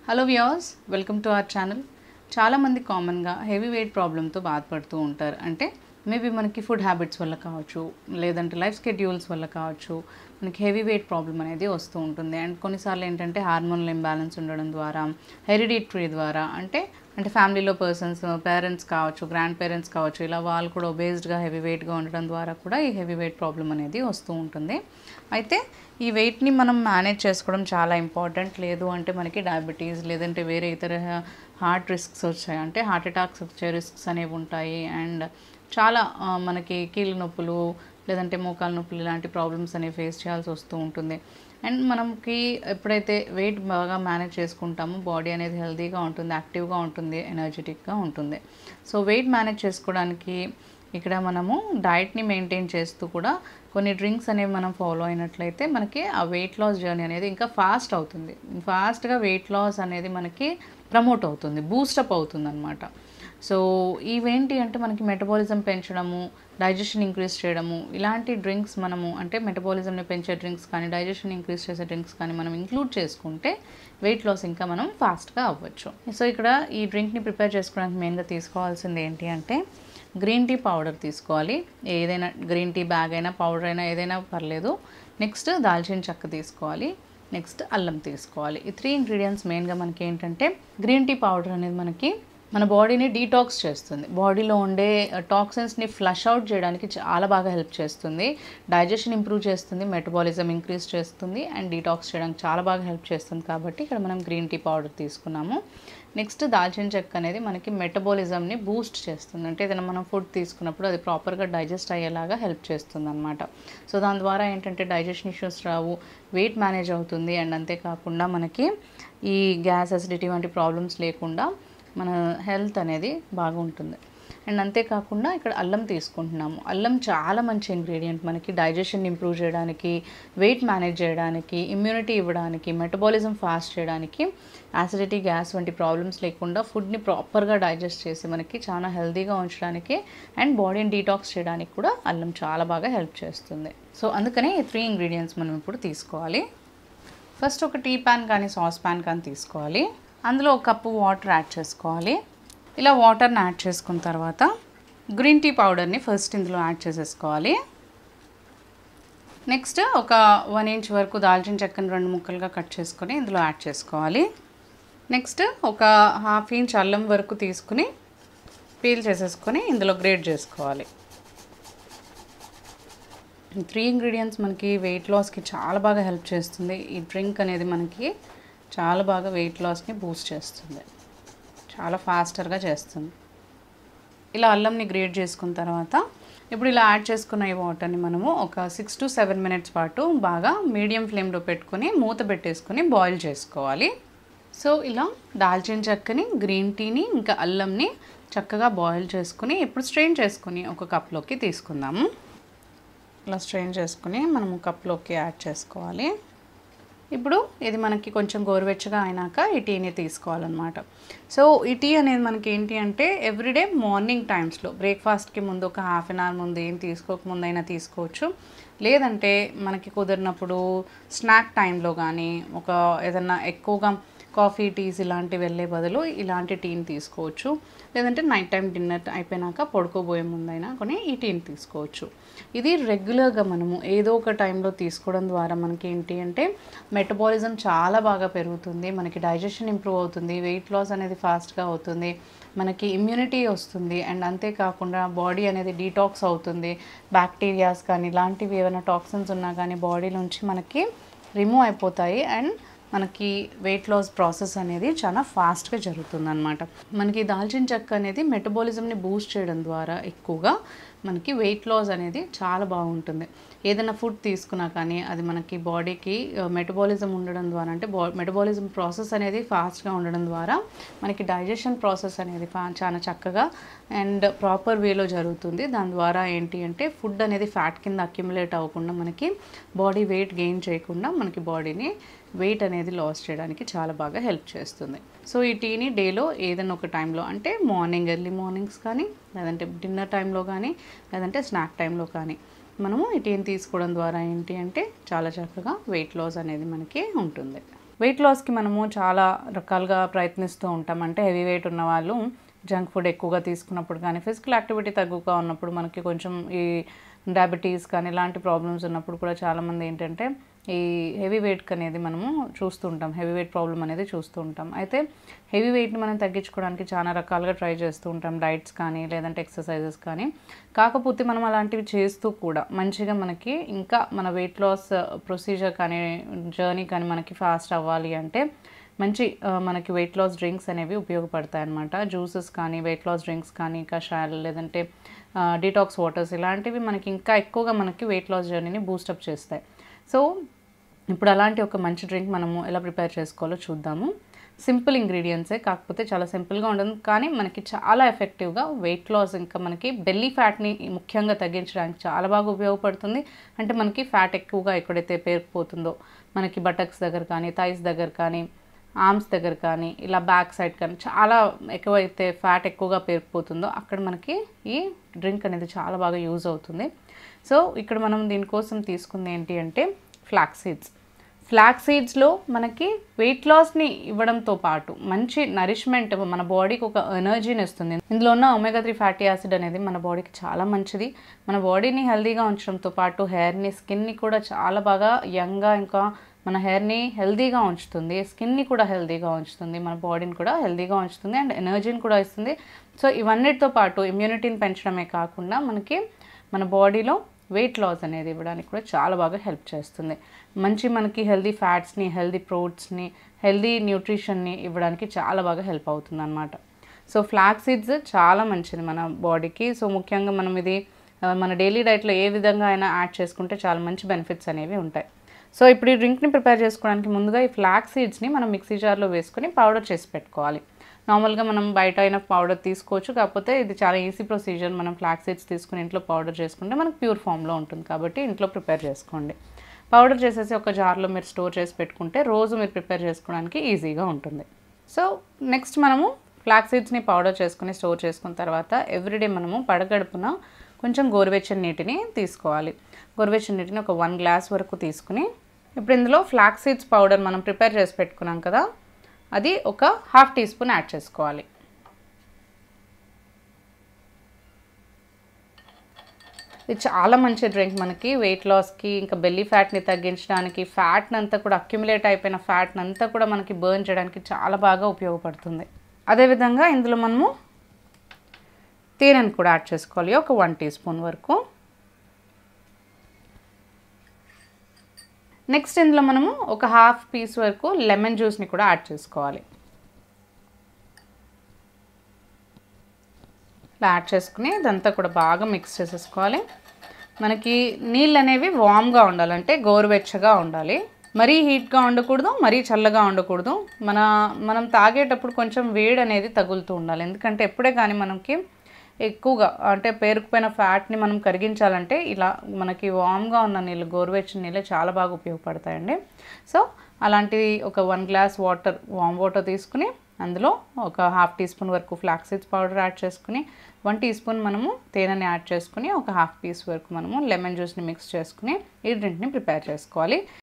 Hello viewers, welcome to our channel. చాలామంది కామన్గా heavy weight ప్రాబ్లంతో బాధపడుతూ ఉంటారు. అంటే మేబీ మనకి ఫుడ్ హ్యాబిట్స్ వల్ల కావచ్చు, లేదంటే లైఫ్ స్కెడ్యూల్స్ వల్ల కావచ్చు, మనకి హెవీ వెయిట్ ప్రాబ్లం అనేది వస్తూ ఉంటుంది. అండ్ కొన్నిసార్లు ఏంటంటే హార్మోనల్ ఇంబ్యాలెన్స్ ఉండడం ద్వారా, హెరిడిటరీ ద్వారా అంటే ఫ్యామిలీలో పేరెంట్స్ కావచ్చు, గ్రాండ్ పేరెంట్స్ కావచ్చు, ఇలా వాళ్ళు కూడా ఒబేస్డ్గా హెవీ వెయిట్గా ఉండడం ద్వారా కూడా ఈ హెవీ వెయిట్ ప్రాబ్లం అనేది వస్తూ ఉంటుంది. అయితే ఈ వెయిట్ని మనం మేనేజ్ చేసుకోవడం చాలా ఇంపార్టెంట్. లేదు అంటే మనకి డయాబెటీస్ లేదంటే వేరే ఇతర హార్ట్ రిస్క్స్ వచ్చాయి, అంటే హార్ట్ అటాక్స్ వచ్చే రిస్క్స్ అనేవి ఉంటాయి. అండ్ చాలా మనకి కీళ్ళ నొప్పులు లేదంటే మోకాల నొప్పులు ఇలాంటి ప్రాబ్లమ్స్ అనేవి ఫేస్ చేయాల్సి వస్తూ ఉంటుంది. అండ్ మనకి ఎప్పుడైతే వెయిట్ బాగా మేనేజ్ చేసుకుంటామో బాడీ అనేది హెల్తీగా ఉంటుంది, యాక్టివ్గా ఉంటుంది, ఎనర్జెటిక్గా ఉంటుంది. సో వెయిట్ మేనేజ్ చేసుకోవడానికి ఇక్కడ మనము డైట్ని మెయింటైన్ చేస్తూ కూడా కొన్ని డ్రింక్స్ అనేవి మనం ఫాలో అయినట్లయితే మనకి ఆ వెయిట్ లాస్ జర్నీ అనేది ఇంకా ఫాస్ట్ అవుతుంది. ఫాస్ట్గా వెయిట్ లాస్ అనేది మనకి ప్రమోట్ అవుతుంది, బూస్టప్ అవుతుంది అనమాట. సో ఇవేంటి అంటే మనకి మెటబాలిజం పెంచడము, డైజెషన్ ఇంక్రీజ్ చేయడము, ఇలాంటి డ్రింక్స్ మనము అంటే మెటబాలిజంని పెంచే డ్రింక్స్ కానీ డైజెషన్ ఇంక్రీజ్ చేసే డ్రింక్స్ కానీ మనం ఇంక్లూడ్ చేసుకుంటే వెయిట్ లాస్ ఇంకా మనం ఫాస్ట్గా అవ్వచ్చు. సో ఇక్కడ ఈ డ్రింక్ని ప్రిపేర్ చేసుకోవడానికి మెయిన్గా తీసుకోవాల్సింది ఏంటి అంటే గ్రీన్ టీ పౌడర్ తీసుకోవాలి. ఏదైనా గ్రీన్ టీ బ్యాగ్ అయినా పౌడర్ అయినా ఏదైనా పర్లేదు. నెక్స్ట్ దాల్చిన చెక్క తీసుకోవాలి. నెక్స్ట్ అల్లం తీసుకోవాలి. ఈ 3 ఇంగ్రీడియంట్స్ మెయిన్గా మనకి ఏంటంటే గ్రీన్ టీ పౌడర్ అనేది మనకి మన బాడీని డీటాక్స్ చేస్తుంది, బాడీలో ఉండే టాక్సిన్స్ని ఫ్లష్ అవుట్ చేయడానికి చాలా బాగా హెల్ప్ చేస్తుంది, డైజెషన్ ఇంప్రూవ్ చేస్తుంది, మెటబాలిజం ఇంక్రీజ్ చేస్తుంది అండ్ డీటాక్స్ చేయడానికి చాలా బాగా హెల్ప్ చేస్తుంది. కాబట్టి ఇక్కడ మనం గ్రీన్ టీ పౌడర్ తీసుకున్నాము. నెక్స్ట్ దాల్చిన చెక్క అనేది మనకి మెటబాలిజంని బూస్ట్ చేస్తుంది, అంటే ఏదైనా మనం ఫుడ్ తీసుకున్నప్పుడు అది ప్రాపర్గా డైజెస్ట్ అయ్యేలాగా హెల్ప్ చేస్తుంది అనమాట. సో దాని ద్వారా ఏంటంటే డైజెషన్ ఇష్యూస్ రావు, వెయిట్ మేనేజ్ అవుతుంది అండ్ అంతేకాకుండా మనకి ఈ గ్యాస్ అసిడిటీ వంటి ప్రాబ్లమ్స్ లేకుండా మన హెల్త్ అనేది బాగుంటుంది. అండ్ అంతేకాకుండా ఇక్కడ అల్లం తీసుకుంటున్నాము. అల్లం చాలా మంచి ఇంగ్రీడియంట్, మనకి డైజెషన్ ఇంప్రూవ్ చేయడానికి, వెయిట్ మేనేజ్ చేయడానికి, ఇమ్యూనిటీ ఇవ్వడానికి, మెటబాలిజం ఫాస్ట్ చేయడానికి, యాసిడిటీ గ్యాస్ వంటి ప్రాబ్లమ్స్ లేకుండా ఫుడ్ని ప్రాపర్గా డైజెస్ట్ చేసి మనకి చాలా హెల్తీగా ఉంచడానికి అండ్ బాడీని డీటాక్స్ చేయడానికి కూడా అల్లం చాలా బాగా హెల్ప్ చేస్తుంది. సో అందుకనే ఈ 3 ఇంగ్రీడియంట్స్ మనం ఇప్పుడు తీసుకోవాలి. ఫస్ట్ ఒక టీ ప్యాన్ కానీ సాస్ ప్యాన్ కానీ తీసుకోవాలి. అందులో ఒక కప్పు వాటర్ యాడ్ చేసుకోవాలి. ఇలా వాటర్ని యాడ్ చేసుకున్న తర్వాత గ్రీన్ టీ పౌడర్ని ఫస్ట్ ఇందులో యాడ్ చేసేసుకోవాలి. నెక్స్ట్ ఒక 1 ఇంచ్ వరకు దాల్చిన చెక్కని 2 ముక్కలుగా కట్ చేసుకొని ఇందులో యాడ్ చేసుకోవాలి. నెక్స్ట్ ఒక 1/2 ఇంచ్ అల్లం వరకు తీసుకుని పీల్ చేసేసుకొని ఇందులో గ్రేట్ చేసుకోవాలి. 3 ఇంగ్రీడియంట్స్ మనకి వెయిట్ లాస్కి చాలా బాగా హెల్ప్ చేస్తుంది. ఈ డ్రింక్ అనేది మనకి చాలా బాగా వెయిట్ లాస్ని బూస్ట్ చేస్తుంది, చాలా ఫాస్టర్గా చేస్తుంది. ఇలా అల్లంని గ్రేట్ చేసుకున్న తర్వాత ఇప్పుడు ఇలా యాడ్ చేసుకున్న ఈ వాటర్ని మనము ఒక 6 to 7 మినిట్స్ పాటు బాగా మీడియం ఫ్లేమ్లో పెట్టుకొని మూత పెట్టేసుకొని బాయిల్ చేసుకోవాలి. సో ఇలా దాల్చిన చెక్కని, గ్రీన్ టీని ఇంకా అల్లంని చక్కగా బాయిల్ చేసుకుని ఇప్పుడు స్ట్రెయిన్ చేసుకుని ఒక కప్లోకి తీసుకుందాము. ఇలా స్ట్రెయిన్ చేసుకుని మనము కప్లోకి యాడ్ చేసుకోవాలి. ఇప్పుడు ఇది మనకి కొంచెం గోరువెచ్చగా అయినాక ఈ టీని తీసుకోవాలన్నమాట. సో ఈ టీ అనేది మనకి ఏంటి అంటే ఎవ్రీడే మార్నింగ్ టైమ్స్లో బ్రేక్ఫాస్ట్కి ముందు ఒక 1/2 అవర్ ముందు ఏం తీసుకోకముందైనా తీసుకోవచ్చు. లేదంటే మనకి కుదిరినప్పుడు స్నాక్ టైంలో కానీ ఒక ఏదన్నా ఎక్కువగా కాఫీ టీస్ ఇలాంటివి వెళ్ళే బదులు ఇలాంటి టీని తీసుకోవచ్చు. లేదంటే నైట్ టైం డిన్నర్ అయిపోయినాక పడుకోబోయే ముందైనా కొని ఈ టీని తీసుకోవచ్చు. ఇది రెగ్యులర్గా మనము ఏదో ఒక టైంలో తీసుకోవడం ద్వారా మనకి ఏంటి అంటే మెటబాలిజం చాలా బాగా పెరుగుతుంది, మనకి డైజెషన్ ఇంప్రూవ్ అవుతుంది, వెయిట్ లాస్ అనేది ఫాస్ట్గా అవుతుంది, మనకి ఇమ్యూనిటీ వస్తుంది అండ్ అంతేకాకుండా బాడీ అనేది డీటాక్స్ అవుతుంది. బ్యాక్టీరియాస్ కానీ ఇలాంటివి ఏమైనా టాక్సిన్స్ ఉన్నా కానీ బాడీ నుంచి మనకి రిమూవ్ అయిపోతాయి అండ్ మనకి వెయిట్ లాస్ ప్రాసెస్ అనేది చాలా ఫాస్ట్గా జరుగుతుంది అనమాట. మనకి దాల్చిన చెక్క అనేది మెటబాలిజంని బూస్ట్ చేయడం ద్వారా ఎక్కువగా మనకి వెయిట్ లాస్ అనేది చాలా బాగుంటుంది. ఏదైనా ఫుడ్ తీసుకున్నా కానీ అది మనకి బాడీకి మెటబాలిజం ఉండడం ద్వారా, అంటే మెటబాలిజం ప్రాసెస్ అనేది ఫాస్ట్గా ఉండడం ద్వారా మనకి డైజెషన్ ప్రాసెస్ అనేది చాలా చక్కగా అండ్ ప్రాపర్ వేలో జరుగుతుంది. దాని ద్వారా ఏంటి అంటే ఫుడ్ అనేది ఫ్యాట్ కింద అక్యుములేట్ అవ్వకుండా మనకి బాడీ వెయిట్ గెయిన్ చేయకుండా మనకి బాడీని వెయిట్ అనేది లాస్ చేయడానికి చాలా బాగా హెల్ప్ చేస్తుంది. సో ఈ టీని డేలో ఏదైనా ఒక టైంలో, అంటే మార్నింగ్ ఎర్లీ మార్నింగ్స్ కానీ లేదంటే డిన్నర్ టైంలో కానీ లేదంటే స్నాక్ టైంలో కానీ మనము ఈ టీని తీసుకోవడం ద్వారా ఏంటి అంటే చాలా చక్కగా వెయిట్ లాస్ అనేది మనకి ఉంటుంది. వెయిట్ లాస్కి మనము చాలా రకాలుగా ప్రయత్నిస్తూ ఉంటాం. అంటే హెవీ వెయిట్ ఉన్న వాళ్ళు జంక్ ఫుడ్ ఎక్కువగా తీసుకున్నప్పుడు కానీ, ఫిజికల్ యాక్టివిటీ తక్కువగా ఉన్నప్పుడు, మనకి కొంచెం ఈ డయాబెటీస్ కానీ ఇలాంటి ప్రాబ్లమ్స్ ఉన్నప్పుడు కూడా చాలామంది ఏంటంటే ఈ హెవీ వెయిట్ అనేది మనము చూస్తూ ఉంటాం. హెవీ వెయిట్ ప్రాబ్లం అనేది చూస్తూ ఉంటాం. అయితే హెవీ వెయిట్ని మనం తగ్గించుకోవడానికి చాలా రకాలుగా ట్రై చేస్తూ ఉంటాం. డైట్స్ కానీ లేదంటే ఎక్సర్సైజెస్ కానీ. కాకపోతే మనం అలాంటివి చేస్తూ కూడా మంచిగా మనకి ఇంకా మన వెయిట్ లాస్ ప్రొసీజర్ కానీ జర్నీ కానీ మనకి ఫాస్ట్ అవ్వాలి అంటే మంచి మనకి వెయిట్ లాస్ డ్రింక్స్ అనేవి ఉపయోగపడతాయి అన్నమాట. జ్యూసెస్ కానీ, వెయిట్ లాస్ డ్రింక్స్ కానీ, కషాయాలు లేదంటే డీటాక్స్ వాటర్స్ ఇలాంటివి మనకి ఇంకా ఎక్కువగా మనకి వెయిట్ లాస్ జర్నీని బూస్టప్ చేస్తాయి. సో ఇప్పుడు అలాంటి ఒక మంచి డ్రింక్ మనము ఎలా ప్రిపేర్ చేసుకోవాలో చూద్దాము. సింపుల్ ఇంగ్రీడియంట్సే, కాకపోతే చాలా సింపుల్గా ఉండదు కానీ మనకి చాలా ఎఫెక్టివ్గా వెయిట్ లాస్ ఇంకా మనకి బెల్లీ ఫ్యాట్ని ముఖ్యంగా తగ్గించడానికి చాలా బాగా ఉపయోగపడుతుంది. అంటే మనకి ఫ్యాట్ ఎక్కువగా ఎక్కడైతే పేరుకుపోతుందో మనకి బటక్స్ దగ్గర కానీ, థైస్ దగ్గర కానీ, ఆర్మ్స్ దగ్గర కానీ, ఇలా బ్యాక్ సైడ్ కానీ చాలా ఎక్కువైతే ఫ్యాట్ ఎక్కువగా పేరుకుపోతుందో అక్కడ మనకి ఈ డ్రింక్ అనేది చాలా బాగా యూజ్ అవుతుంది. సో ఇక్కడ మనం దీనికోసం తీసుకుంది ఏంటి అంటే ఫ్లాక్స్ సీడ్స్. ఫ్లాక్స్ సీడ్స్లో మనకి వెయిట్ లాస్ని ఇవ్వడంతో పాటు మంచి నరిష్మెంట్, మన బాడీకి ఒక ఎనర్జీని ఇస్తుంది. ఇందులో ఉన్న ఒమేగా 3 ఫ్యాటీ యాసిడ్ అనేది మన బాడీకి చాలా మంచిది. మన బాడీని హెల్తీగా ఉంచడంతో పాటు హెయిర్ని, స్కిన్ని కూడా చాలా బాగా యంగ్గా, ఇంకా మన హెయిర్ని హెల్తీగా ఉంచుతుంది, స్కిన్ని కూడా హెల్తీగా ఉంచుతుంది, మన బాడీని కూడా హెల్తీగా ఉంచుతుంది అండ్ ఎనర్జీని కూడా ఇస్తుంది. సో ఇవన్నిటితో పాటు ఇమ్యూనిటీని పెంచడమే కాకుండా మనకి మన బాడీలో వెయిట్ లాస్ అనేది ఇవ్వడానికి కూడా చాలా బాగా హెల్ప్ చేస్తుంది. మంచి మనకి హెల్తీ ఫ్యాట్స్ని, హెల్తీ ప్రోటీన్స్ని, హెల్తీ న్యూట్రిషన్ని ఇవ్వడానికి చాలా బాగా హెల్ప్ అవుతుంది అన్నమాట. సో ఫ్లాక్స్ సీడ్స్ చాలా మంచిది మన బాడీకి. సో ముఖ్యంగా మనం ఇది మన డైలీ డైట్లో ఏ విధంగా అయినా యాడ్ చేసుకుంటే చాలా మంచి బెనిఫిట్స్ అనేవి ఉంటాయి. సో ఇప్పుడు ఈ డ్రింక్ని ప్రిపేర్ చేసుకోవడానికి ముందుగా ఈ ఫ్లాక్స్ సీడ్స్ని మనం మిక్సీ జార్లో వేసుకొని పౌడర్ చేసి పెట్టుకోవాలి. నార్మల్గా మనం బయట అయినా పౌడర్ తీసుకోవచ్చు, కాకపోతే ఇది చాలా ఈజీ ప్రొసీజర్. మనం ఫ్లాక్స్ సీడ్స్ తీసుకుని ఇంట్లో పౌడర్ చేసుకుంటే మనకు ప్యూర్ ఫామ్లో ఉంటుంది కాబట్టి ఇంట్లో ప్రిపేర్ చేసుకోండి. పౌడర్ చేసేసి ఒక జార్లో మీరు స్టోర్ చేసి పెట్టుకుంటే రోజు మీరు ప్రిపేర్ చేసుకోవడానికి ఈజీగా ఉంటుంది. సో నెక్స్ట్ మనము ఫ్లాక్స్ సీడ్స్ని పౌడర్ చేసుకుని స్టోర్ చేసుకున్న తర్వాత ఎవ్రీడే మనము పడగడుపున కొంచెం గోరువెచ్చని నీటిని తీసుకోవాలి. గోరువెచ్చని నీటిని ఒక 1 గ్లాస్ వరకు తీసుకుని ఇప్పుడు ఇందులో ఫ్లాక్స్ సీడ్స్ పౌడర్ మనం ప్రిపేర్ చేసి పెట్టుకున్నాం కదా, అది ఒక 1/2 టీ స్పూన్ యాడ్ చేసుకోవాలి. ఇది చాలా మంచి డ్రింక్ మనకి వెయిట్ లాస్కి, ఇంకా బెల్లీ ఫ్యాట్ని తగ్గించడానికి, ఫ్యాట్ని అంతా కూడా అక్యుములేట్ అయిపోయిన ఫ్యాట్ని అంతా కూడా మనకి బర్న్ చేయడానికి చాలా బాగా ఉపయోగపడుతుంది. అదేవిధంగా ఇందులో మనము తేనెను కూడా యాడ్ చేసుకోవాలి, ఒక 1 టీ స్పూన్ వరకు. నెక్స్ట్ ఇందులో మనము ఒక 1/2 పీస్ వరకు లెమన్ జ్యూస్ని కూడా యాడ్ చేసుకోవాలి. ఇలా యాడ్ చేసుకుని ఇదంతా కూడా బాగా మిక్స్ చేసేసుకోవాలి. మనకి నీళ్ళు అనేవి వామ్గా ఉండాలంటే గోరువెచ్చగా ఉండాలి. మరీ హీట్గా ఉండకూడదు, మరీ చల్లగా ఉండకూడదు. మనం తాగేటప్పుడు కొంచెం వేడి అనేది తగులుతూ ఉండాలి. ఎందుకంటే ఎప్పుడే కానీ మనకి ఎక్కువగా అంటే పేరుకుపోయిన ఫ్యాట్ని మనం కరిగించాలంటే ఇలా మనకి వామ్గా ఉన్న నీళ్ళు, గోరువెచ్చని నీళ్ళు చాలా బాగా ఉపయోగపడతాయండి. సో అలాంటి ఒక 1 గ్లాస్ వాటర్, వామ్ వాటర్ తీసుకుని అందులో ఒక 1/2 టీ స్పూన్ వరకు ఫ్లాక్స్ సీడ్స్ పౌడర్ యాడ్ చేసుకుని 1 టీ స్పూన్ మనము తేనెని యాడ్ చేసుకుని ఒక 1/2 పీస్ వరకు మనము లెమన్ జ్యూస్ని మిక్స్ చేసుకుని ఈ డ్రింక్ని ప్రిపేర్ చేసుకోవాలి.